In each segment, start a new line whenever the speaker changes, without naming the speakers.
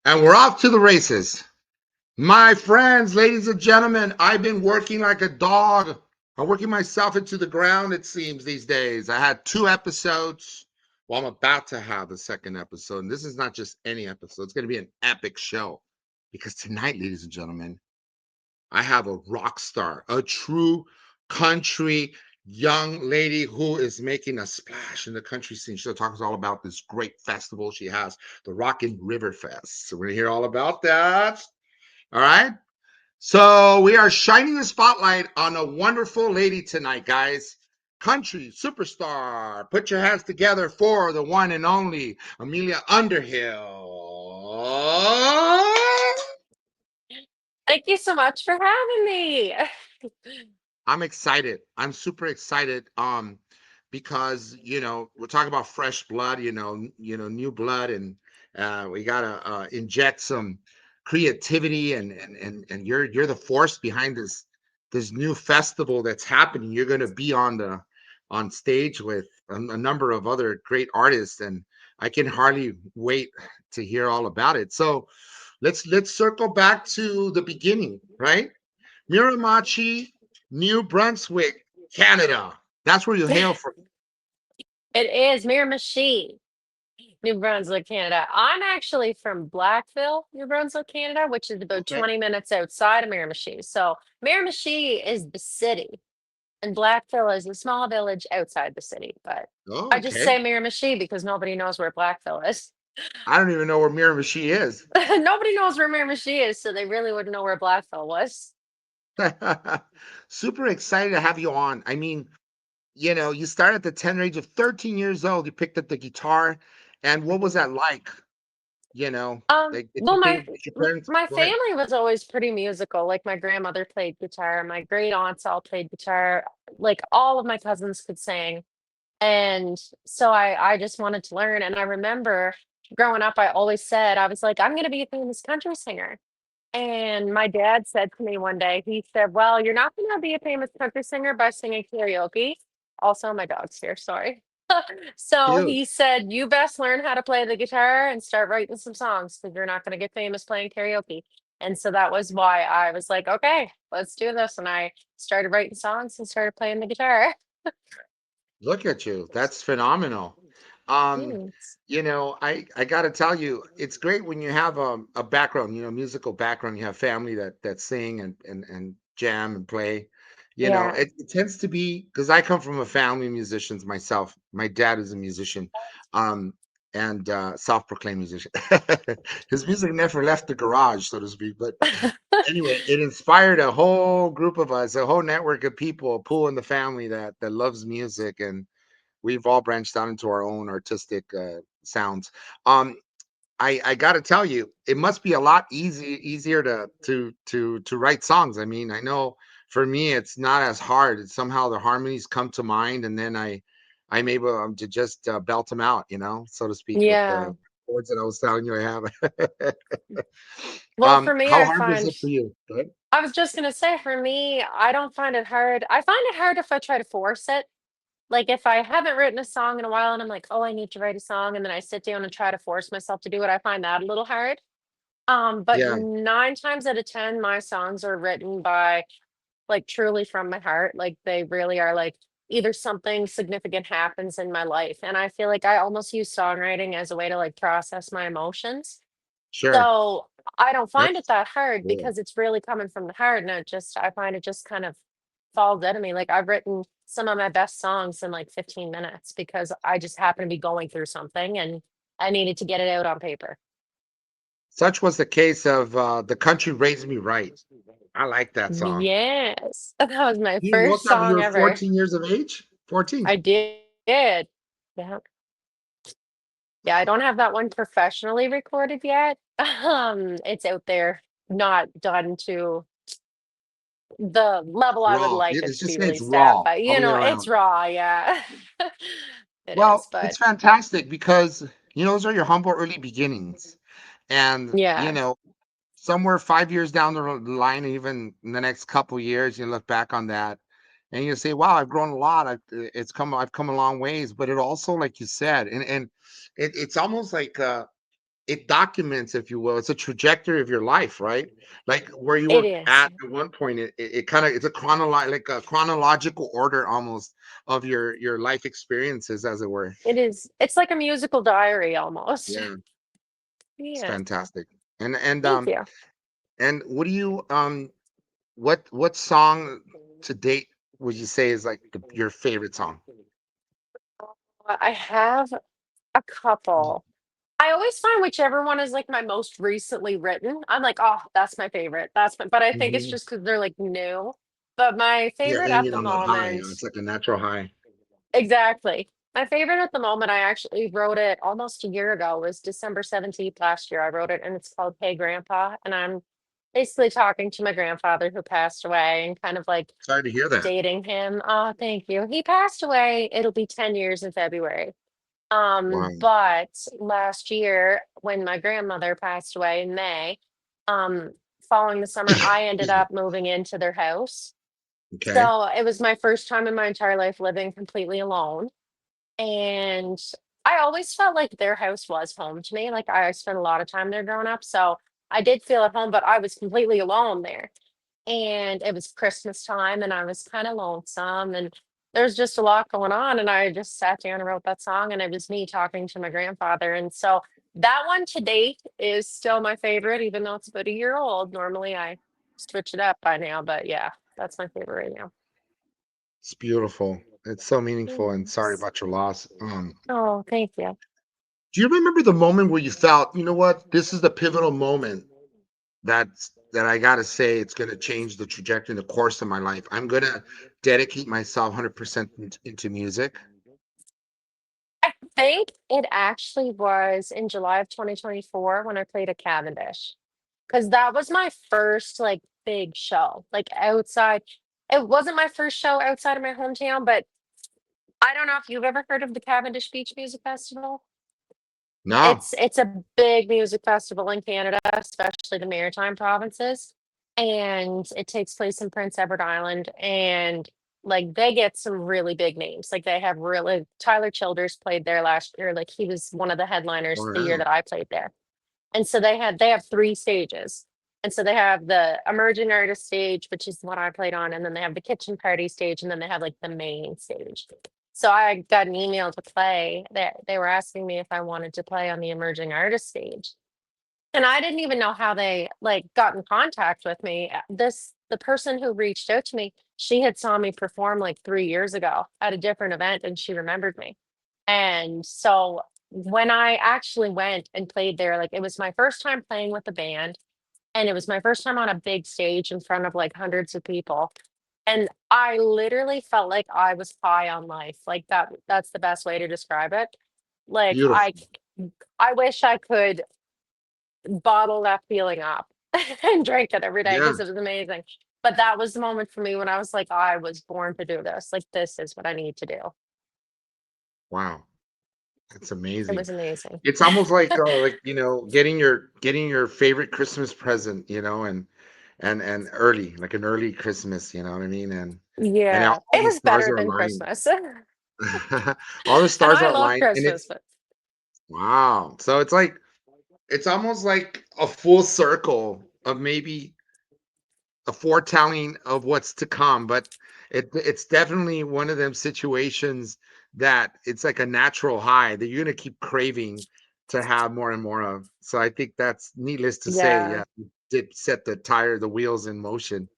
And we're off to the races. My friends, ladies and gentlemen, I've been working like a dog. I'm working myself into the ground, it seems, these days. I had 2 episodes. Well, I'm about to have the second episode. And this is not just any episode, it's going to be an epic show. Because tonight, ladies and gentlemen, I have a rock star, a true country young lady who is making a splash in the country scene. She'll talk us all about this great festival she has, the Rockin River Fest. So we're going to hear all about that. All right. So we are shining the spotlight on a wonderful lady tonight, guys. Country superstar. Put your hands together for the one and only Amelia Underhill.
Thank you so much for having me.
I'm excited. I'm super excited. Because we're talking about fresh blood. New blood, and we gotta inject some creativity, and you're the force behind this new festival that's happening. You're gonna be on stage with a number of other great artists, and I can hardly wait to hear all about it. So let's circle back to the beginning, right? Miramichi, New Brunswick, Canada. That's where you hail from.
It is Miramichi, New Brunswick, Canada. I'm actually from Blackville, New Brunswick, Canada, which is about
Okay.
20 minutes outside of Miramichi. So Miramichi is the city, and Blackville is a small village outside the city. But
Oh,
I just
okay.
say Miramichi because nobody knows where Blackville is.
I don't even know where Miramichi is.
Nobody knows where Miramichi is, so they really wouldn't know where Blackville was.
Super excited to have you on. I mean, you started at the tender age of 13 years old. You picked up the guitar. And what was that like? You know, like, did
Well,
did your parents
my
go ahead?
family was always pretty musical. Like my grandmother played guitar, my great aunts all played guitar. Like all of my cousins could sing, and so I just wanted to learn. And I remember growing up, I always said I was like, I'm going to be a famous country singer. And my dad said to me one day, he said, "Well, you're not going to be a famous country singer by singing karaoke." Also, my dog's here. Sorry. So
Cute.
he said, "You best learn how to play the guitar and start writing some songs because you're not going to get famous playing karaoke." And so that was why I was like, "Okay, let's do this." And I started writing songs and started playing the guitar.
Look at you. That's phenomenal. Um,
Thanks.
I gotta tell you, it's great when you have a background, musical background. You have family that sing and jam and play.
Yeah.
It tends to be because I come from a family of musicians myself. My dad is a musician, um, and self-proclaimed musician. His music never left the garage, so to speak. But anyway, it inspired a whole group of us, a whole network of people, a pool in the family that loves music, and we've all branched out into our own artistic sounds. Um, I got to tell you, it must be a lot easier to write songs. I mean, I know for me, it's not as hard. It's somehow the harmonies come to mind, and then I'm able to just belt them out, so to speak, with the
Yeah.
words that I was telling you I have.
Well, for me,
How
I
hard was
find
it for you? Good.
I was just gonna say, for me, I don't find it hard. I find it hard if I try to force it. Like if I haven't written a song in a while and I'm like, oh, I need to write a song, and then I sit down and try to force myself to do it, I find that a little hard. But
Yeah,
9 times out of 10, my songs are written by like truly from my heart. Like they really are like either something significant happens in my life. And I feel like I almost use songwriting as a way to like process my emotions.
sure.
So I don't find it
That's
that hard
cool.
because it's really coming from the heart. And I find it just kind of falls out of me. Like I've written some of my best songs in like 15 minutes because I just happen to be going through something and I needed to get it out on paper.
Such was the case of The Country Raised Me Right. I like that song.
Yes. That was my
You wrote
first
that when you
song
were
ever.
14 years of age? 14.
I did. Yeah. Yeah, I don't have that one professionally recorded yet. It's out there, not done to the level I would
Raw.
like it
It's
to be
just it's
released at,
raw
but
all the way
it's
around.
raw, yeah. It
Well,
is, but
it's fantastic because, those are your humble early beginnings. And,
yeah.
somewhere 5 years down the line, even in the next couple years, you look back on that and you say, wow, I've grown a lot. I've come a long ways. But it also, like you said, and it's almost like, it documents, if you will, it's a trajectory of your life, right? Like where you
It
were
is.
at one point, it kind of it's a like a chronological order almost of your life experiences, as it were.
It is. It's like a musical diary almost.
Yeah, it's
Yeah.
fantastic. And
Thank you.
and what do you what song to date would you say is like your favorite song?
I have a couple. I always find whichever one is like my most recently written. I'm like, oh, that's my favorite. But I think it's
Mhm.
just because they're like new. But my
You're
favorite at
aiming
the
on the high.
moment,
It's like a natural high.
exactly. My favorite at the moment, I actually wrote it almost a year ago, was December 17th last year. I wrote it and it's called Hey Grandpa. And I'm basically talking to my grandfather who passed away and kind of like
Sorry to hear that.
dating him. Oh, thank you. He passed away. It'll be 10 years in February.
Wow.
But last year, when my grandmother passed away in May, um, following the summer, I ended
Excuse me.
up moving into their house.
Okay.
So it was my first time in my entire life living completely alone. And I always felt like their house was home to me. Like I spent a lot of time there growing up. So I did feel at home, but I was completely alone there. And it was Christmas time and I was kind of lonesome and there was just a lot going on. And I just sat down and wrote that song and it was me talking to my grandfather. And so that one to date is still my favorite, even though it's about a year old. Normally I switch it up by now, but yeah, that's my favorite right now.
It's beautiful. It's so meaningful, and sorry
Yes.
about your loss.
Oh, thank you.
Do you remember the moment where you felt, you know what, this is the pivotal moment that I gotta say it's gonna change the trajectory and the course of my life. I'm gonna dedicate myself 100% into music.
I think it actually was in July of 2024 when I played at Cavendish. Because that was my first like big show, like outside. It wasn't my first show outside of my hometown, but I don't know if you've ever heard of the Cavendish Beach Music Festival.
No,
It's a big music festival in Canada, especially the Maritime provinces, and it takes place in Prince Edward Island, and like they get some really big names. Like they have really Tyler Childers played there last year. Like he was one of the headliners the year
wow,
that I played there. And so they have 3 stages. And so they have the emerging artist stage, which is what I played on, and then they have the kitchen party stage, and then they have like the main stage. So I got an email to play that they were asking me if I wanted to play on the emerging artist stage. And I didn't even know how they like got in contact with me. The person who reached out to me, she had saw me perform like 3 years ago at a different event and she remembered me. And so when I actually went and played there, like it was my first time playing with the band and it was my first time on a big stage in front of like hundreds of people. And I literally felt like I was high on life. Like that's the best way to describe it. Like
beautiful.
I wish I could bottle that feeling up and drink it every day
Yeah,
because it was amazing. But that was the moment for me when I was like, I was born to do this. Like this is what I need to do.
wow, that's
It
amazing.
was amazing.
It's almost like getting your favorite Christmas present, and early, like an early Christmas, you know what I mean? And
Yeah,
all
it
the
was
stars
better
are
than
aligned.
Christmas. And
All the stars
I
are
love
aligned, and
Christmas,
it's
but
wow. So it's almost like a full circle of maybe a foretelling of what's to come, but it's definitely one of them situations that it's like a natural high that you're gonna keep craving to have more and more of. So I think that's needless to say,
yeah,
yeah, it did set the wheels in motion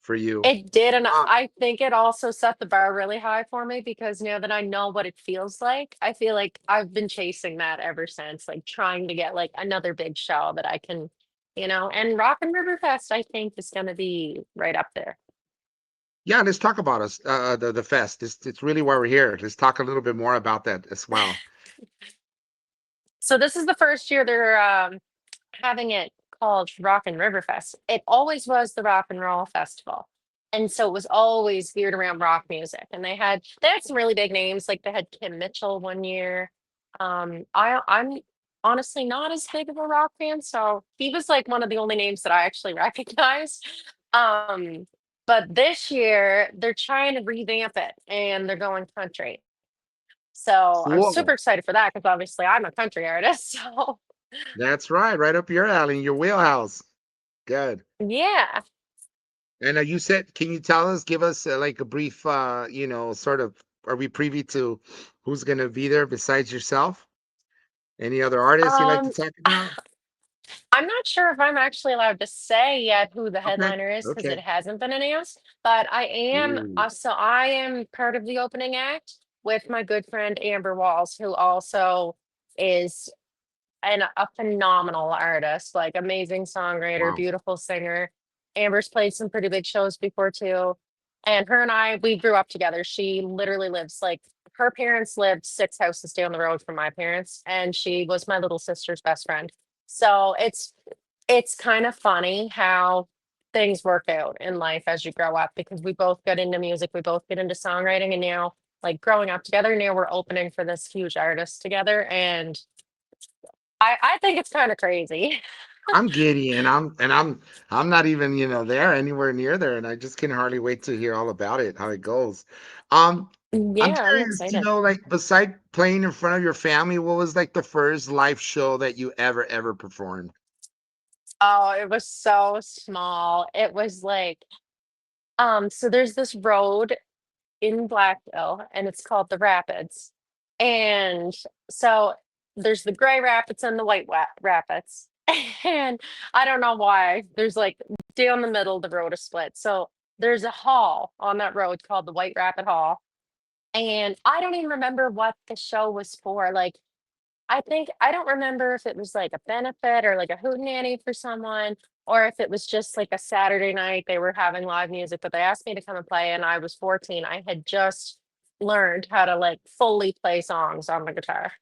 for you.
it did. And
Uh,
I think it also set the bar really high for me because now that I know what it feels like, I feel like I've been chasing that ever since, like trying to get like another big show that I can, and Rockin River Fest, I think is going to be right up there.
yeah, let's talk about us, the fest. It's really why we're here. Let's talk a little bit more about that as well.
So this is the first year they're having it called Rockin River Fest. It always was the Rock and Roll Festival. And so it was always geared around rock music. And they had some really big names, like they had Kim Mitchell one year. I'm honestly not as big of a rock fan, so he was like one of the only names that I actually recognized. Um, but this year they're trying to revamp it and they're going country. So I'm super
Cool.
excited for that because obviously I'm a country artist. So
That's right, right up your alley, your wheelhouse. Good.
Yeah.
And you said, can you tell us, give us like a brief, sort of, are we privy to who's going to be there besides yourself? Any other artists you like to
Um,
talk about?
I'm not sure if I'm actually allowed to say yet who the
Okay.
headliner is because
Okay.
it hasn't been announced, but I am
Ooh,
so I am part of the opening act with my good friend Amber Walls, who also is a phenomenal artist, like amazing songwriter,
wow.
beautiful singer. Amber's played some pretty big shows before too. And her and I, we grew up together. She literally lives like her parents lived 6 houses down the road from my parents, and she was my little sister's best friend. So it's kind of funny how things work out in life as you grow up because we both get into music, we both get into songwriting, and now like growing up together, now we're opening for this huge artist together, and I think it's kind of crazy.
I'm giddy, and I'm not even, there anywhere near there, and I just can hardly wait to hear all about it, how it goes. Um, I'm
Yeah, I'm
curious,
excited.
like beside playing in front of your family, what was like the first live show that you ever performed?
Oh, it was so small. It was like, so there's this road in Blackville and it's called the Rapids. And so there's the gray rapids and the rapids. And I don't know why. There's like down the middle, the road is split. So there's a hall on that road called the White Rapid Hall. And I don't even remember what the show was for. Like, I think I don't remember if it was like a benefit or like a hootenanny for someone, or if it was just like a Saturday night they were having live music, but they asked me to come and play, and I was 14. I had just learned how to like fully play songs on the guitar.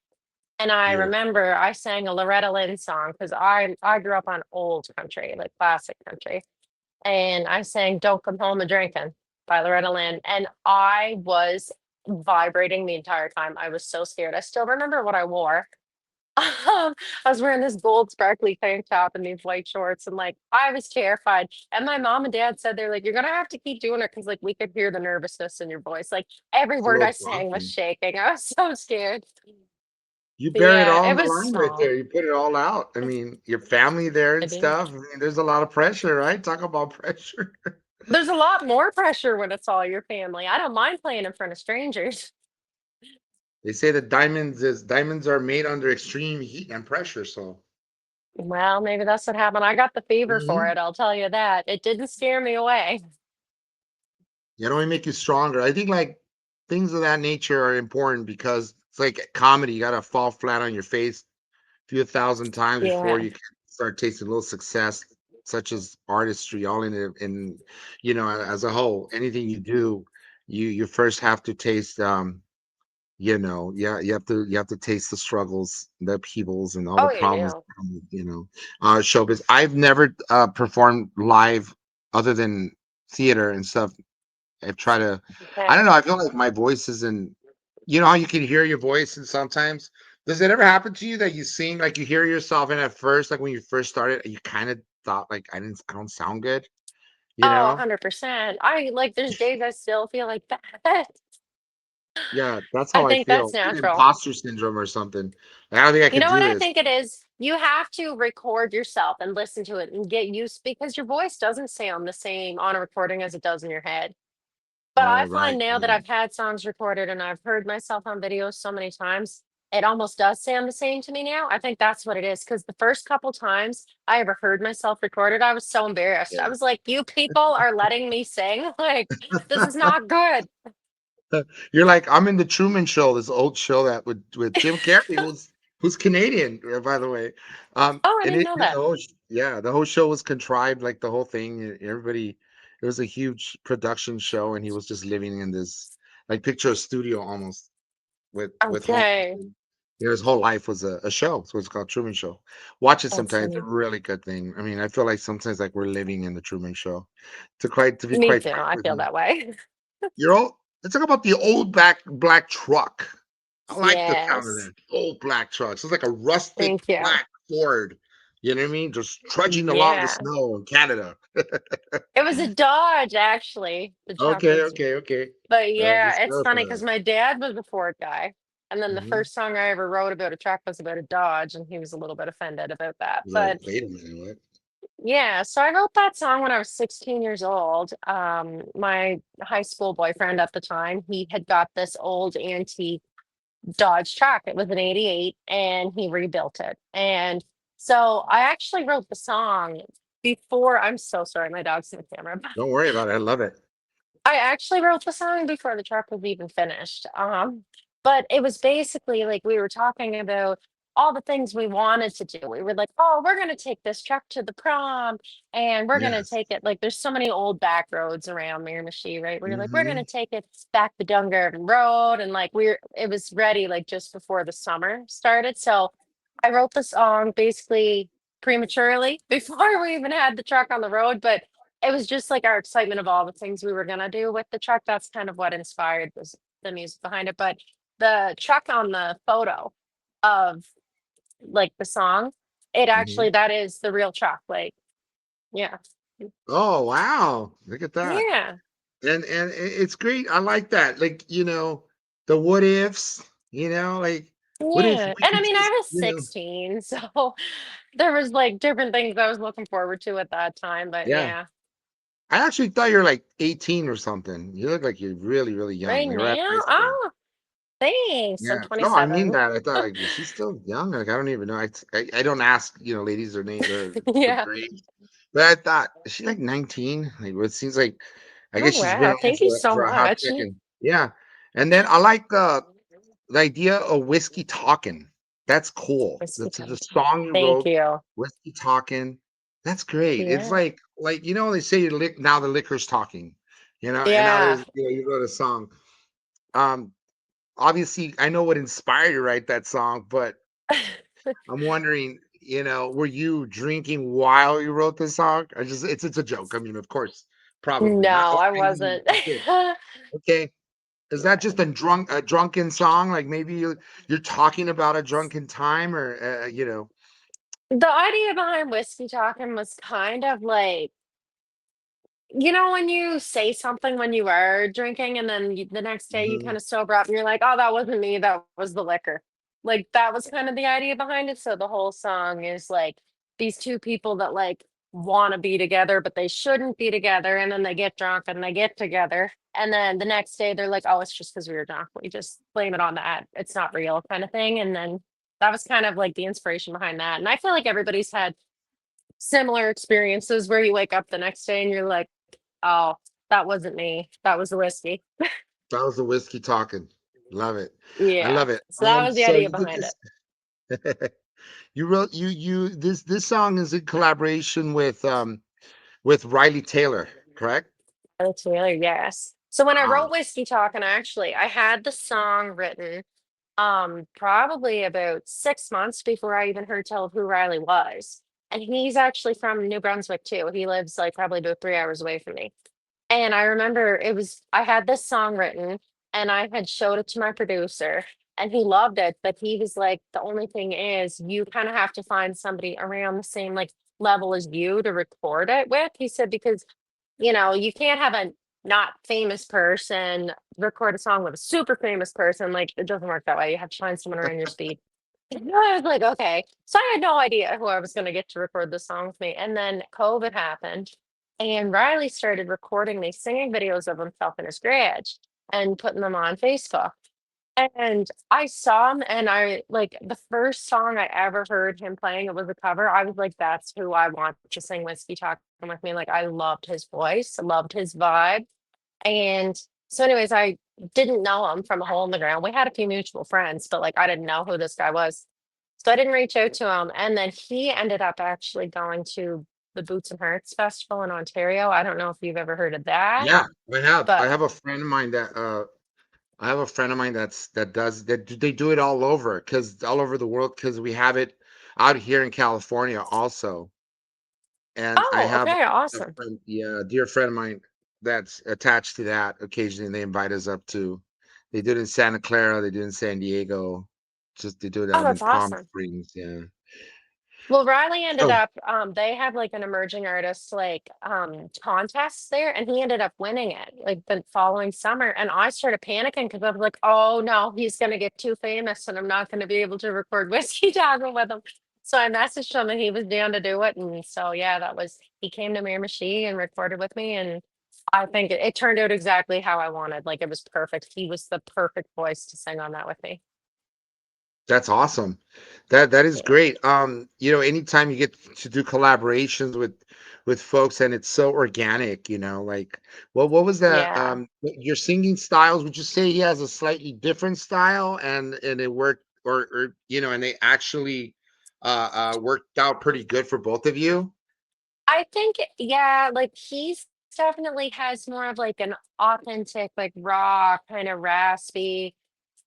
And I
Beautiful.
remember I sang a Loretta Lynn song because I grew up on old country, like classic country. And I sang Don't Come Home a Drinking by Loretta Lynn. And I was vibrating the entire time. I was so scared. I still remember what I wore. I was wearing this gold sparkly tank top and these white shorts, and like I was terrified. And my mom and dad said they're like, "You're gonna have to keep doing it because like we could hear the nervousness in your voice. Like every
It's a
word I
little
sang was
frothy.
shaking. I was so scared."
You
But
bury it
yeah,
all
it
on the
was
line right
small.
there. You put it all out. I mean, your family there
I
and
did.
stuff. I mean, there's a lot of pressure, right? Talk about pressure.
There's a lot more pressure when it's all your family. I don't mind playing in front of strangers.
They say that diamonds are made under extreme heat and pressure. So,
Well, maybe that's what happened. I got the fever for
mhm.
it. I'll tell you that. It didn't scare me away.
It only make you stronger. I think like things of that nature are important because it's like comedy. You gotta fall flat on your face a few thousand times before
Yeah.
you can start tasting a little success, such as artistry, all in as a whole. Anything you do, you first have to taste yeah, you have to taste the struggles, the upheavals, and all the
Oh, you
problems,
do.
showbiz. I've never performed live other than theater and stuff. I've tried to, I
Okay.
don't know, I feel like my voice isn't, you know how you can hear your voice and sometimes, does it ever happen to you that you sing, like you hear yourself and at first, like when you first started, you kind of thought like I don't sound good, you
Oh,
know?
100%. I like there's days I still feel like that.
Yeah, that's
I
how I
think that's
feel. Like
natural.
imposter syndrome or something. Like, I don't think I
You
could
know what
do
I
this.
think it is? You have to record yourself and listen to it and get used because your voice doesn't sound the same on a recording as it does in your head. But I
Oh,
find
right.
now that
Yeah.
I've had songs recorded and I've heard myself on videos so many times, it almost does sound the same to me now. I think that's what it is. Because the first couple times I ever heard myself recorded, I was so embarrassed. I
Yeah.
was like, you people are letting me sing? Like, this is not good.
You're like, I'm in the Truman Show, this old show that with Jim Carrey, who's Canadian, by the way.
Oh, I
And
didn't know that.
the whole show was contrived, like the whole thing. Everybody, it was a huge production show, and he was just living in this, like, picture a studio almost with homes.
Okay.
And, his whole life was a show, so it's called Truman Show. Watch it
That's
sometime. It's a
funny.
really good thing. I mean, I feel like sometimes like we're living in the Truman Show. To be
Me
quite
too.
frank
I
with
feel
you.
that way.
You're all let's talk about the old black truck. I like the sound of
Yes.
that. Old black truck. It's like a rusted
Thank you.
black Ford. You know what I mean? Just trudging along the
Yeah.
snow in Canada.
It was a Dodge, actually. The truck
Okay,
was,
okay, okay.
but
Good
yeah, it's funny because
stuff.
my dad was a Ford guy. And then the
Hmm.
first song I ever wrote about a truck was about a Dodge, and he was a little bit offended about that.
Like,
But
wait a minute, what?
yeah, so I wrote that song when I was 16 years old. My high school boyfriend at the time, he had got this old antique Dodge truck. It was an 88 and he rebuilt it. And so I actually wrote the song before. I'm so sorry, my dog's in the camera.
Don't worry about it. I love it.
I actually wrote the song before the truck was even finished. But it was basically like we were talking about all the things we wanted to do. We were like, oh, we're going to take this truck to the prom and we're going to
Yes.
take it. Like, there's so many old back roads around Miramichi, right? We're like, we're going to
Hmm.
take it back the Dungarvan Road. And like, it was ready like just before the summer started. So I wrote the song basically prematurely before we even had the truck on the road. But it was just like our excitement of all the things we were gonna do with the truck. That's kind of what inspired the music behind it. But the truck on the photo of like the song, it actually
Hmm.
that is the real truck. Like, yeah.
Oh, wow. Look at that.
Yeah.
And it's great. I like that. Like, the what ifs, like, what if
Yeah.
we
And I
could
mean
just,
I was 16, so there was like different things I was looking forward to at that time. But
yeah.
yeah.
I actually thought you were like 18 or something. You look like you're really, really young.
Right
Like, we're at
now?
high school.
Oh, thanks. I'm
Yeah. No, I mean
27.
that. I thought, like, is she still young? Like, I don't even know. I don't ask, ladies their
Yeah.
age. But I thought, is she like 19? Like, it seems like, I
Oh
guess she's been
wow.
on
Thank you so
for a hot
much.
second. Yeah. And then I like the idea of whiskey talking. That's cool.
Whiskey
That's the
talking.
song you
Thank
wrote,
you.
whiskey talking. That's great. It's
Yeah.
like they say now the liquor's talking, and now
Yeah.
there's you wrote a song. Um, Obviously I know what inspired you to write that song, but I'm wondering, were you drinking while you wrote the song? I just it's a joke. I mean, of course, probably not.
No,
Oh,
I
I mean,
wasn't.
okay. Okay. Is that just a drunken song? Like maybe you're talking about a drunken time or
The idea behind whiskey talking was kind of like, when you say something when you are drinking and then the next day you
Mhm.
kind of sober up and you're like, oh, that wasn't me, that was the liquor. Like that was kind of the idea behind it. So the whole song is like these two people that like want to be together, but they shouldn't be together. And then they get drunk and they get together. And then the next day they're like, oh, it's just because we were drunk. We just blame it on that. It's not real kind of thing. And then that was kind of like the inspiration behind that. And I feel like everybody's had similar experiences where you wake up the next day and you're like, oh, that wasn't me. That was the whiskey.
That was the whiskey talking. Love it. I
Yeah.
love it.
So that was the
So
idea
you did
behind
this.
it.
You wrote this song is in collaboration with Riley Taylor, correct?
That's really, yes. So when I
Wow.
wrote Whiskey Talk, and actually I had the song written probably about 6 months before I even heard tell of who Riley was. And he's actually from New Brunswick too. He lives like probably about 3 hours away from me. And I remember I had this song written and I had showed it to my producer and he loved it. But he was like, the only thing is you kind of have to find somebody around the same like level as you to record it with. He said, because, you can't have a not famous person record a song with a super famous person. Like it doesn't work that way. You have to find someone around your speed. And I was like, okay. So I had no idea who I was going to get to record the song with me. And then COVID happened, and Riley started recording these singing videos of himself in his garage and putting them on Facebook. And I saw him, and I like the first song I ever heard him playing, it was a cover. I was like, that's who I want to sing Whiskey Talking with me. Like, I loved his voice, loved his vibe. And so, anyways, I didn't know him from a hole in the ground. We had a few mutual friends, but like I didn't know who this guy was. So I didn't reach out to him. And then he ended up actually going to the Boots and Hearts Festival in Ontario. I don't know if you've ever heard of that,
Yeah, I have. I
but
have a friend of mine that does that. They do it all over, because all over the world, because we have it out here in California also. And I
oh,
have
okay,
a
awesome.
friend, yeah, a dear friend of mine that's attached to that. Occasionally, they invite us up to. They do it in Santa Clara. They do it in San Diego. Just they do it
Oh,
out in
that's
Palm
awesome.
Springs. Yeah.
Well, Riley ended
So,
up, they have like an emerging artist like contest there, and he ended up winning it like the following summer. And I started panicking because I was like, oh no, he's gonna get too famous and I'm not gonna be able to record Whiskey Toggle with him. So I messaged him and he was down to do it. And so yeah, that was he came to Miramichi and recorded with me, and I think it turned out exactly how I wanted. Like it was perfect. He was the perfect voice to sing on that with me.
that's awesome. That is
Yeah.
great. Anytime you get to do collaborations with folks and it's so organic, like what was that?
Yeah.
Your singing styles, would you say he has a slightly different style and it worked or and they actually worked out pretty good for both of you?
I think, yeah, like he's definitely has more of like an authentic, like raw, kind of raspy,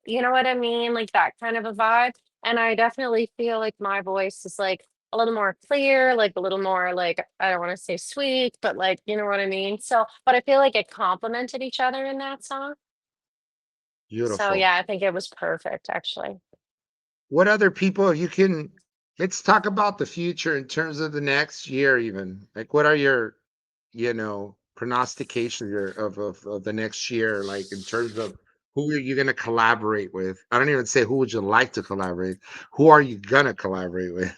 you know what I mean? Like that kind of a vibe. And I definitely feel like my voice is like a little more clear, like a little more like, I don't want to say sweet, but like, you know what I mean? So, but I feel like it complemented each other in that song. So
Beautiful.
yeah, I think it was perfect actually.
What other people you can let's talk about the future in terms of the next year even. Like what are your, prognostications of the next year, like in terms of who are you gonna collaborate with? I don't even say who would you like to collaborate. Who are you gonna collaborate with?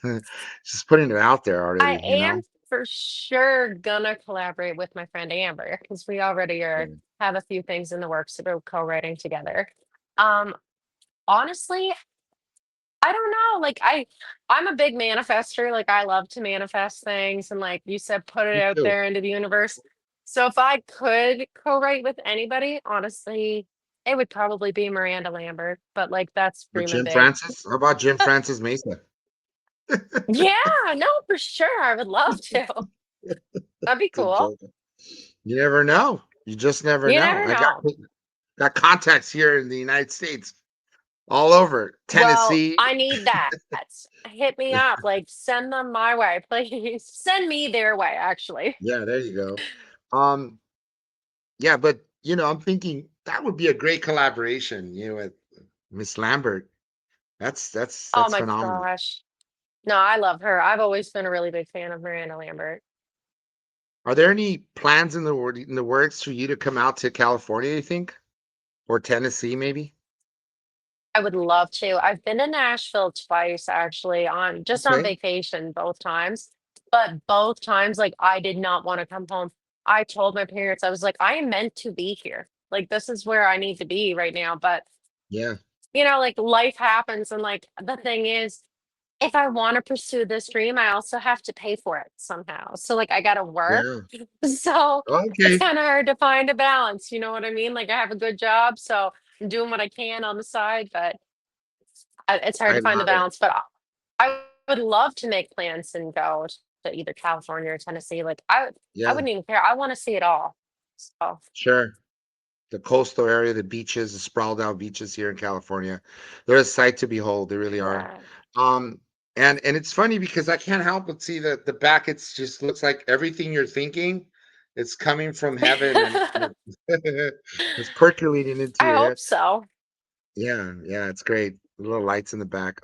Just putting it out there
I
already,
am for sure gonna collaborate with my friend Amber because we already are
Yeah.
have a few things in the works about co-writing together. Um, honestly, I don't know. I'm a big manifester. Like I love to manifest things and like you said, put it
Me
out
too.
there into the universe. So if I could co-write with anybody, honestly, it would probably be Miranda Lambert. But like that's
Or
dreaming
Jim
big.
Francis? How about Jim Francis Mesa?
Yeah, no, for sure. I would love to. That'd be
Just
cool.
joking. You never know. You just never
You
know.
never
I got
know.
got contacts here in the United States, all over
Well,
Tennessee.
I need that. Hit me up. Like, send them my way, please. Send me their way, actually.
Yeah, there you go. Um, yeah, but I'm thinking that would be a great collaboration, with Miss Lambert.
Oh
That's
my
phenomenal.
gosh. No, I love her. I've always been a really big fan of Miranda Lambert.
Are there any plans in the works for you to come out to California, you think? Or Tennessee, maybe?
I would love to. I've been to Nashville twice, actually, on just on
Okay.
vacation both times. But both times, like, I did not want to come home. I told my parents, I was like, I am meant to be here. Like, this is where I need to be right now. But,
Yeah.
like life happens. And like, the thing is, if I want to pursue this dream, I also have to pay for it somehow. So like I gotta work.
Yeah.
So it's
Okay.
kind of hard to find a balance, you know what I mean? Like I have a good job, so I'm doing what I can on the side, but it's hard
I
to find the
love it.
balance. But I would love to make plans and go to either California or Tennessee. Like I
Yeah,
wouldn't even care. I want to see it all. So
sure. The coastal area, the beaches, the sprawled out beaches here in California. They're a sight to behold. They really are.
yeah.
Um, and it's funny because I can't help but see that the back. It's just looks like everything you're thinking, it's coming from heaven and it's percolating into
I
your
hope
head.
so.
Yeah, yeah, it's great. The little lights in the back.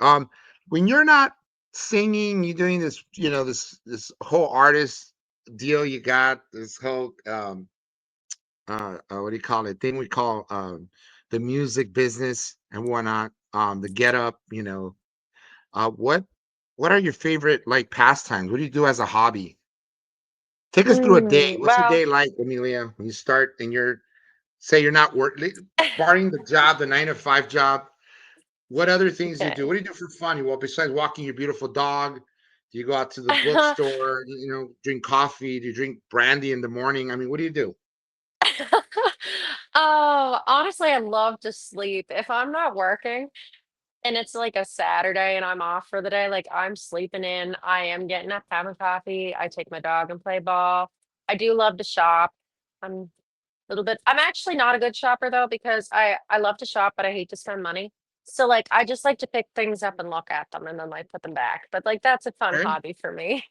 When you're not singing, you're doing this, this whole artist deal you got, this whole what do you call it? Thing we call the music business and whatnot. The get up, what are your favorite like pastimes? What do you do as a hobby? Take us through a day. What's a
Well,
day like, Amelia, when you start and say you're not working, barring the job, the 9 to 5 job. What other things do you do?
okay.
What do you do for fun? Well, besides walking your beautiful dog, do you go out to the bookstore? Drink coffee? Do you drink brandy in the morning? I mean, what do you do?
Oh, honestly, I love to sleep. If I'm not working and it's like a Saturday and I'm off for the day, like I'm sleeping in, I am getting up, having coffee. I take my dog and play ball. I do love to shop. I'm a little bit, I'm actually not a good shopper though, because I love to shop, but I hate to spend money. So like I just like to pick things up and look at them and then like put them back. But like that's a fun
Okay.
hobby for me.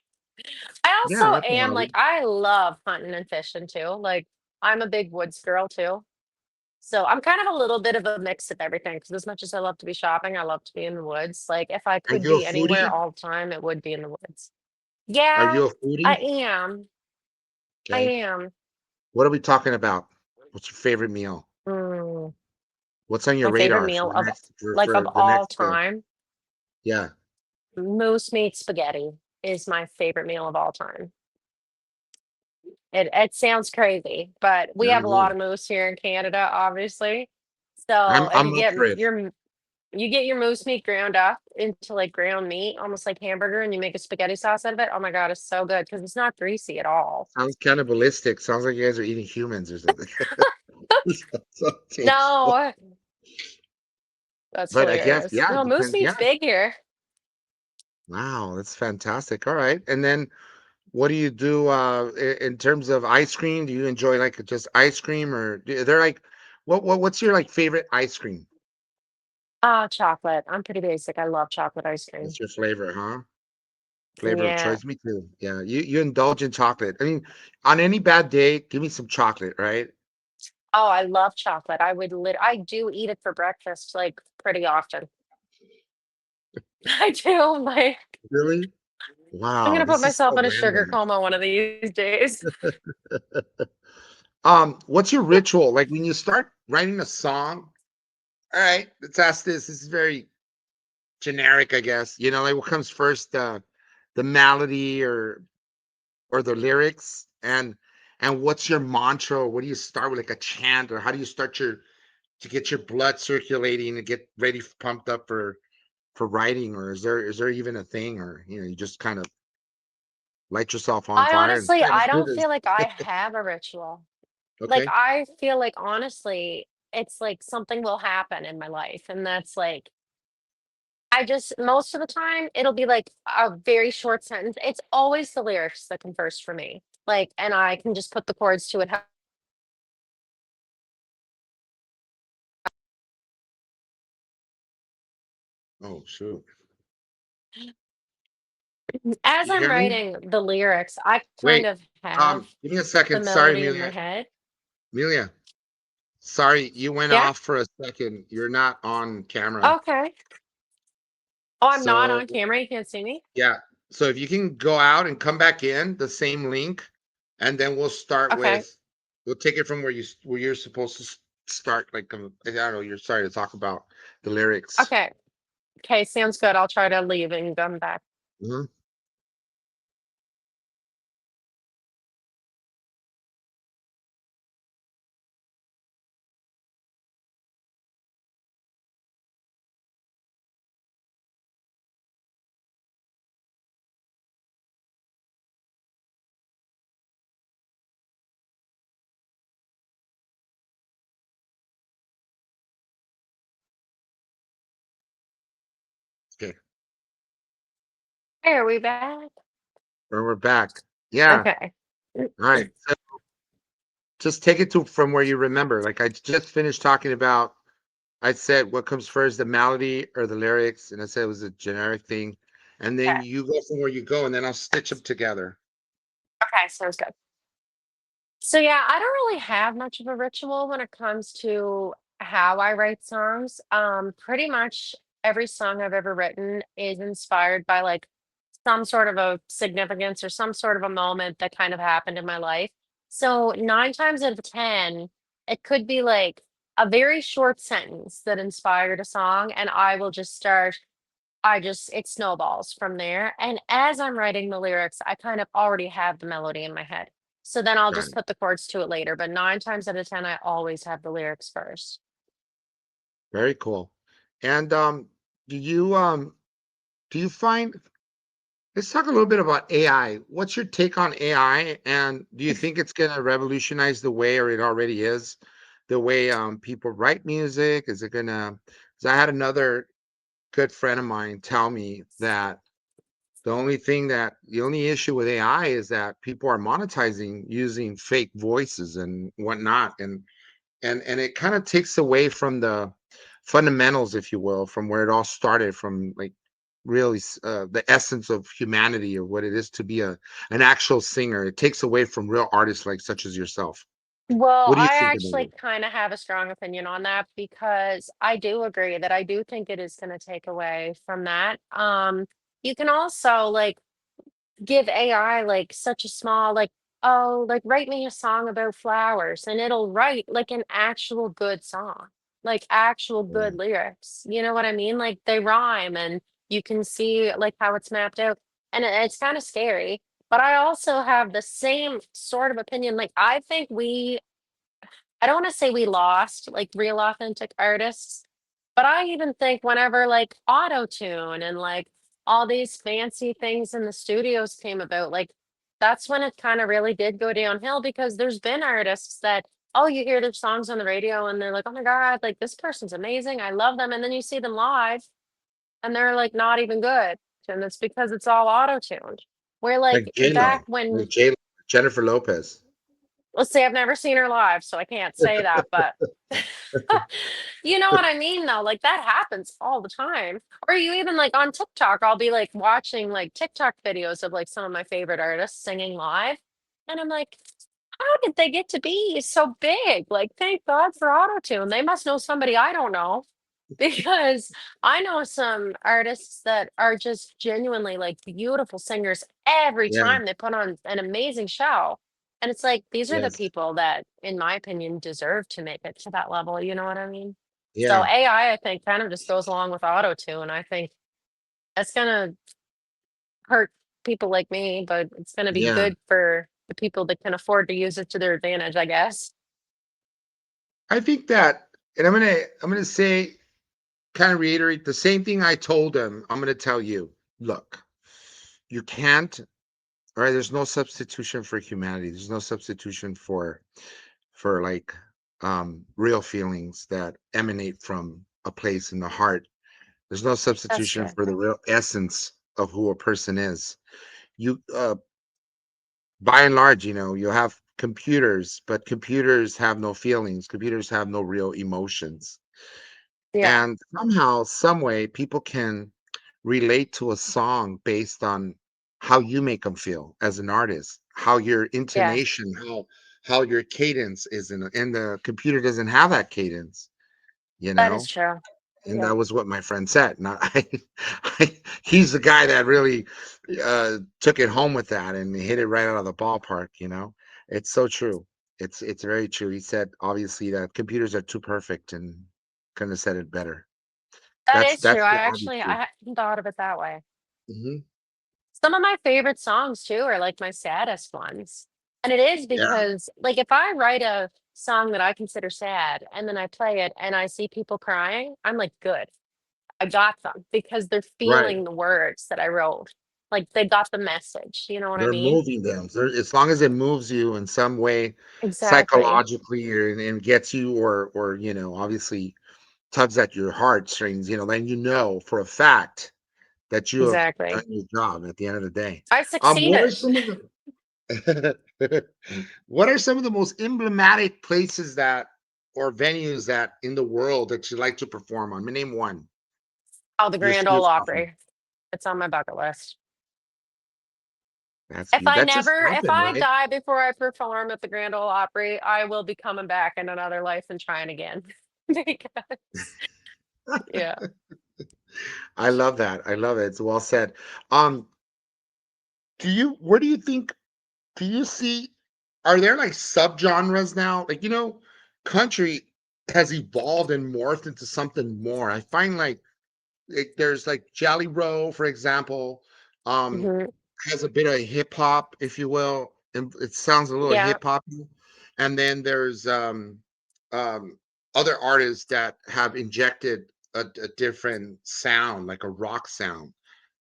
I
Yeah,
also
that's a
am like
hobby.
I love hunting and fishing too. Like I'm a big woods girl too. So I'm kind of a little bit of a mix of everything because as much as I love to be shopping, I love to be in the woods. Like if I
Are
could
you a
be anywhere
foodie?
all the time, it would be in the woods.
Are
Yeah,
you a
I
foodie?
am. I
Okay.
am.
What are we talking about? What's your favorite meal?
Mm,
What's on your
my favorite
radar for
meal
the
of
next
like of
for the
all
next
time,
yeah.
moose meat spaghetti is my favorite meal of all time. It sounds crazy, but we
Yeah,
have a lot
no.
of moose here in Canada, obviously. So if you
I'm up
get
for it.
you get your moose meat ground up into like ground meat, almost like hamburger, and you make a spaghetti sauce out of it. Oh my God, it's so good because it's not greasy at all.
Sounds cannibalistic. Sounds like you guys are eating humans or something. So tasteful.
No, that's
But I guess,
hilarious.
yeah, it
No, moose
depends.
meat's
Yeah.
big here.
Wow, that's fantastic. All right. And then what do you do in terms of ice cream? Do you enjoy like just ice cream or they're like what's your like favorite ice cream?
Ah, chocolate. I'm pretty basic. I love chocolate ice cream.
What's your flavor, huh? Flavor of
Yeah.
choice. Me too. Yeah. You indulge in chocolate. I mean, on any bad day, give me some chocolate, right?
Oh, I love chocolate. I do eat it for breakfast like pretty often. I do. Like
Really?
I'm
Wow,
gonna put
this is
myself
so
in a sugar
random.
coma one of these days.
What's your ritual? Like when you start writing a song, all right, let's ask this. This is very generic, I guess. You know, like what comes first, the melody or the lyrics, and what's your mantra? What do you start with, like a chant, or how do you start your to get your blood circulating and get ready, pumped up for writing, or is there even a thing, or you know, you just kind of light yourself on
I
fire and
honestly,
hey, let's
I
do
don't
this.
feel like I have a ritual. Like
Okay.
I feel like honestly, it's like something will happen in my life, and that's like I just most of the time it'll be like a very short sentence. It's always the lyrics that come first for me. Like, and I can just put the chords to it.
Oh shoot.
As
Can you
I'm
hear me?
writing the lyrics, I kind
Wait.
of have
Give me a
the
second. Sorry,
melody in my
Amelia.
head.
Amelia. Sorry, you went
Yeah.
off for a second. You're not on camera.
Okay. Oh, I'm not
So
on camera. You can't see me.
yeah. So if you can go out and come back in the same link, and then we'll start
Okay.
with we'll take it from where where you're supposed to start. Like I don't know. You're sorry to talk about the lyrics.
Okay. Okay. Sounds good. I'll try to leave and come back.
Mhm. Okay.
Hey, are we back?
We're back. Yeah.
Okay.
All right. So just take it to from where you remember. Like I just finished talking about I said what comes first, the melody or the lyrics, and I said it was a generic thing. And then
Okay.
you go from where you go, and then I'll stitch them together.
Okay. Sounds good. So yeah, I don't really have much of a ritual when it comes to how I write songs. Pretty much every song I've ever written is inspired by like some sort of a significance or some sort of a moment that kind of happened in my life. So 9 times out of 10, it could be like a very short sentence that inspired a song, and I will just start it snowballs from there, and as I'm writing the lyrics, I kind of already have the melody in my head. So then I'll
Got
just
it.
put the chords to it later, but 9 times out of 10, I always have the lyrics first.
Very cool. And do you do you find let's talk a little bit about AI. What's your take on AI? And do you think it's gonna revolutionize the way, or it already is, the way people write music? Is it gonna 'cause I had another good friend of mine tell me that the only issue with AI is that people are monetizing using fake voices and whatnot, and it kind of takes away from the fundamentals, if you will, from where it all started, from like really the essence of humanity or what it is to be an actual singer. It takes away from real artists like such as yourself.
Well,
What do you
I
think about
actually
it?
kind of have a strong opinion on that because I do agree that I do think it is going to take away from that. You can also like give AI like such a small like, oh, like write me a song about flowers and it'll write like an actual good song, like actual
Yeah.
good lyrics. You know what I mean? Like they rhyme and you can see like how it's mapped out. And it's kind of scary. But I also have the same sort of opinion. Like I think I don't want to say we lost like real authentic artists, but I even think whenever like auto tune and like all these fancy things in the studios came about, like that's when it kind of really did go downhill because there's been artists that, oh, you hear their songs on the radio and they're like, oh my God, like this person's amazing. I love them. And then you see them live and they're like not even good. And it's because it's all auto tuned. Where like
Like
back
J-Lo,
when,
like J Jennifer Lopez.
let's say I've never seen her live, so I can't say that, but you know what I mean though? Like that happens all the time. Or you even like on TikTok, I'll be like watching like TikTok videos of like some of my favorite artists singing live. And I'm like, how did they get to be so big? Like, thank God for autotune. They must know somebody I don't know. Because I know some artists that are just genuinely like beautiful singers every
Yeah.
time they put on an amazing show. And it's like these are the
Yes.
people that, in my opinion, deserve to make it to that level. You know what I mean? So
Yeah.
AI, I think, kind of just goes along with auto tune. I think that's gonna hurt people like me, but it's gonna be
Yeah.
good for the people that can afford to use it to their advantage, I guess.
I think that, and I'm gonna say, kind of reiterate the same thing I told him. I'm gonna tell you. Look, you can't. All right. There's no substitution for humanity. There's no substitution for like real feelings that emanate from a place in the heart. There's no
That's
substitution
true.
for the real essence of who a person is. You by and large, you have computers, but computers have no feelings. Computers have no real emotions.
Yeah,
And somehow, some way, people can relate to a song based on how you make them feel as an artist, how your
yeah,
intonation, how your cadence is and the computer doesn't have that cadence, you
that is
know?
true.
And
Yeah.
that was what my friend said. Not he's the guy that really took it home with that and hit it right out of the ballpark. It's so true. It's very true. He said obviously that computers are too perfect and couldn't have said it better.
That
That's
is true.
that's
I
the
actually
attitude.
I hadn't thought of it that way.
Hmm.
Some of my favorite songs too are like my saddest ones. And it is
Yeah,
because like if I write a song that I consider sad and then I play it and I see people crying, I'm like, good. I got them because they're
right.
feeling the words that I wrote. Like they got the message. You know what I
They're
mean?
moving them. As long as it moves you in some way,
Exactly.
psychologically, and gets you, or obviously tugs at your heartstrings, then for a fact that you have done
Exactly.
your job at the end of the day.
I
What are
succeeded.
some of the what are some of the most emblematic places that or venues that in the world that you like to perform on? Name one.
Oh, the
Just
Grand
do
Ole
something.
Opry. It's on my bucket list.
That's that's just
If
something,
I
right?
die before I perform at the Grand Ole Opry, I will be coming back in another life and trying again. Because, yeah.
I love that. I love it. It's well said. Um, where do you think do you see are there like subgenres now? Like, country has evolved and morphed into something more. I find there's like Jelly Roll, for example, um,
Mhm.
has a bit of hip hop, if you will, and it sounds a little
Yeah,
hip hoppy. And then there's um, other artists that have injected a different sound, like a rock sound.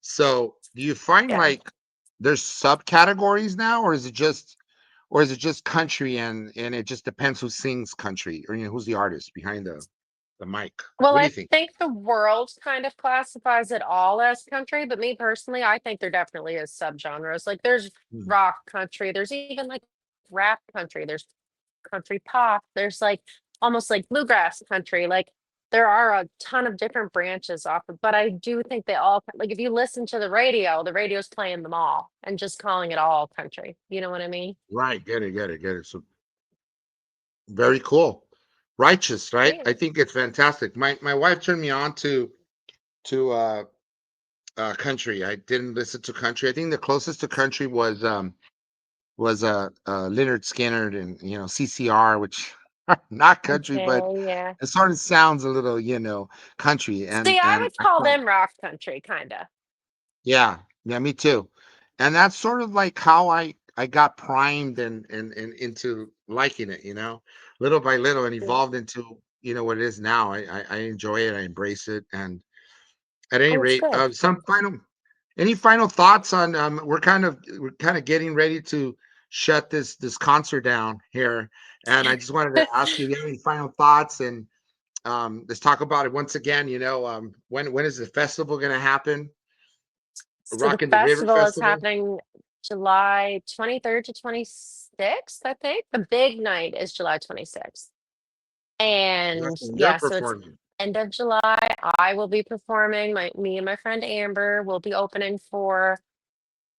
So, do you find
yeah.
like there's subcategories now, or is it just country and it just depends who sings country or who's the artist behind the mic?
Well,
What do you
I
think?
think the world kind of classifies it all as country, but me personally, I think there definitely is subgenres. Like there's
Hmm.
rock country, there's even like rap country, there's country pop, there's like almost like bluegrass country. Like there are a ton of different branches off of, but I do think they all like if you listen to the radio's playing them all and just calling it all country. You know what I mean?
Right, get it, get it, get it. So Very cool. Righteous, right?
Yeah.
I think it's fantastic. My wife turned me on to country. I didn't listen to country. I think the closest to country was Leonard Skinner and CCR, which are not country, but
Okay, yeah.
it sort of sounds a little country. and
See, I
and
would
I
call
thought,
them rock country, kinda.
yeah, yeah, me too. And that's sort of like how I got primed and into liking it, little by little, and
Mm.
evolved into what it is now. I enjoy it. I embrace it. And at any
Oh, it's
rate,
good.
any final thoughts on we're kind of getting ready to shut this concert down here, and I just wanted to ask you if you have any final thoughts, and let's talk about it once again. When is the festival going to happen?
So the
Rockin River
festival is
Festival.
happening July 23rd to 26th, I think. The big night is July 26th. And
That's when you're
yeah, so it's
performing.
end of July. I will be performing. Me and my friend Amber will be opening for,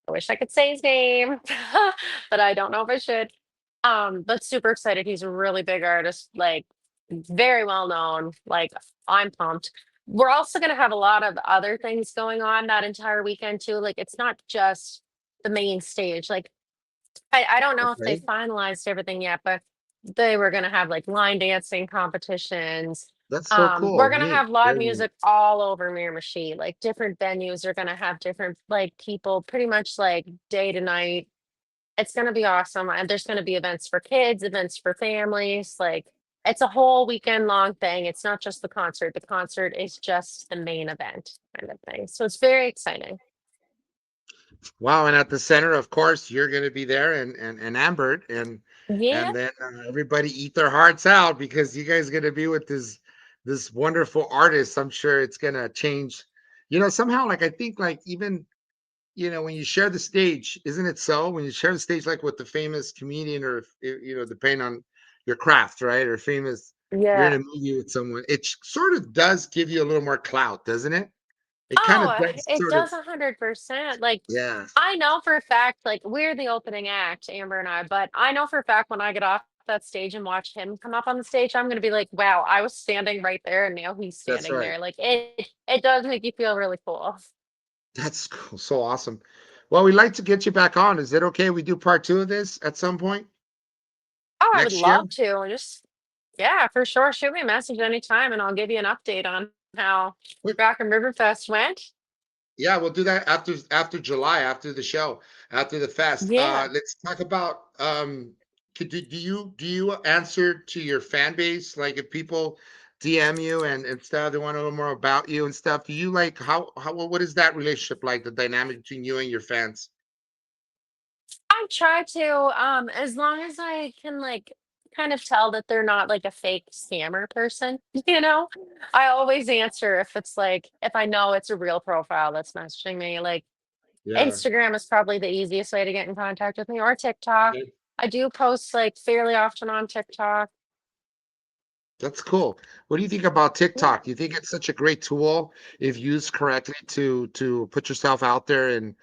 I wish I could say his name, but I don't know if I should. But super excited. He's a really big artist, like very well known. Like I'm pumped. We're also gonna have a lot of other things going on that entire weekend too. Like it's not just the main stage. Like I don't know if they
Okay,
finalized everything yet, but they were gonna have like line dancing competitions.
that's so
We're
cool.
gonna
Neat,
have live
very neat.
music all over Miramichi. Like different venues are gonna have different like people pretty much like day to night. It's gonna be awesome. And there's gonna be events for kids, events for families. Like it's a whole weekend long thing. It's not just the concert. The concert is just the main event kind of thing. So it's very exciting.
Wow, and at the center, of course, you're going to be there, and Ambert,
Yeah.
and then everybody eat their hearts out because you guys are going to be with this wonderful artist. I'm sure it's going to change. Somehow, like I think, like even when you share the stage, isn't it so? When you share the stage, like with the famous comedian, or depending on your craft, right? Or famous, you're in
Yeah.
a movie with someone. It sort of does give you a little more clout, doesn't it? It kind of
Oh,
does
it
sort of,
does 100%. Like,
yeah.
I know for a fact, like, we're the opening act, Amber and I, but I know for a fact when I get off that stage and watch him come up on the stage, I'm gonna be like, wow, I was standing right there and now he's
That's
standing
right.
there. Like it does make you feel really cool.
That's cool. So awesome. Well, we'd like to get you back on. Is it okay we do part two of this at some point
Oh, I would
next year?
love to. Just yeah, for sure. Shoot me a message anytime and I'll give you an update on how
Wait,
Rockin River Fest went.
yeah, we'll do that after July, after the show, after the fest.
Yeah.
Let's talk about do you answer to your fan base? Like if people DM you and stuff, they want to know more about you and stuff. Do you like how what is that relationship like, the dynamic between you and your fans?
I try to, as long as I can like kind of tell that they're not like a fake scammer person, you know? I always answer if it's like if I know it's a real profile that's messaging me. Like
Yeah.
Instagram is probably the easiest way to get in contact with me or TikTok. I do post like fairly often on TikTok.
That's cool. What do you think about
Yeah,
TikTok? Do you think it's such a great tool if used correctly to put yourself out there and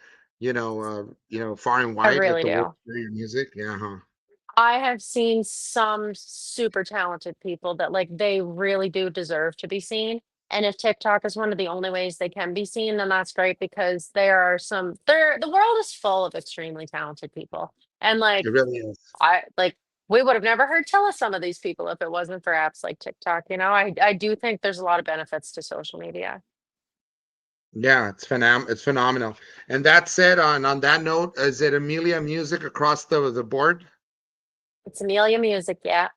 far and
I
wide, let
really
the world
do.
hear your music? Yeah, huh?
I have seen some super talented people that like they really do deserve to be seen. And if TikTok is one of the only ways they can be seen, then that's great because the world is full of extremely talented people. And
It
like
really is.
I like we would have never heard tell of some of these people if it wasn't for apps like TikTok. I do think there's a lot of benefits to social media.
Yeah, it's phenomenal. And that said, on that note, is it Amelia Music across the board
It's Amelia Music, yeah.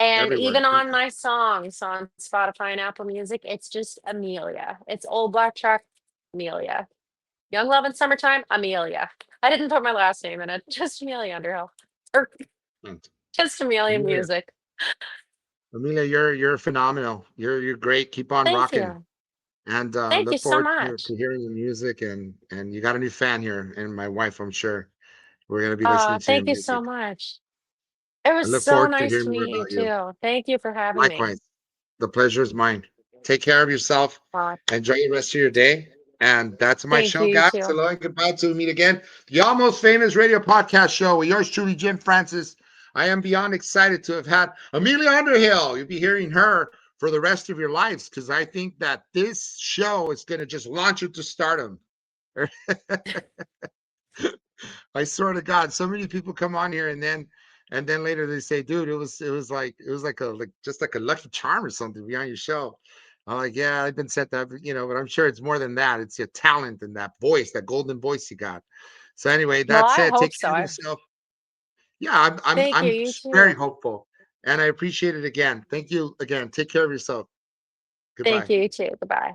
And
everywhere?
even on my songs on Spotify and Apple Music, it's just Amelia. It's Old Black Truck, Amelia. Young Love in Summertime, Amelia. I didn't put my last name in it, just Amelia Underhill. Or
Hmm.
just Amelia
Amelia,
Music.
Amelia, you're phenomenal. You're great. Keep on
Thank
rocking.
you.
And
Thank you
look
so
forward
much.
to hearing your music, and you got a new fan here, and my wife, I'm sure. We're gonna be listening to your
Thank you so
music.
much. It
I
was
look
so
forward to
nice
hearing
to
more
meet you
about you.
too. Thank you for having me.
Likewise, the pleasure is mine. Take care of yourself.
Uh,
Enjoy the rest of your day. And that's my
Thank
show,
you
guys.
too.
Hello and goodbye till we meet again. The Almost Famous Radio Podcast Show with yours truly, Jim Francis. I am beyond excited to have had Amelia Underhill. You'll be hearing her for the rest of your lives, because I think that this show is going to just launch you to stardom. I swear to God, so many people come on here and then later they say, dude, it was like just like a lucky charm or something behind your show. I'm like, yeah, I've been set that, but I'm sure it's more than that. It's your talent and that voice, that golden voice you got. So anyway,
Well,
that's
I
it.
hope
Take
so.
care of yourself. Yeah,
Thank you.
I'm
You
very
too.
hopeful, and I appreciate it again. Thank you again. Take care of yourself.
Thank
Goodbye.
you. You too. Goodbye.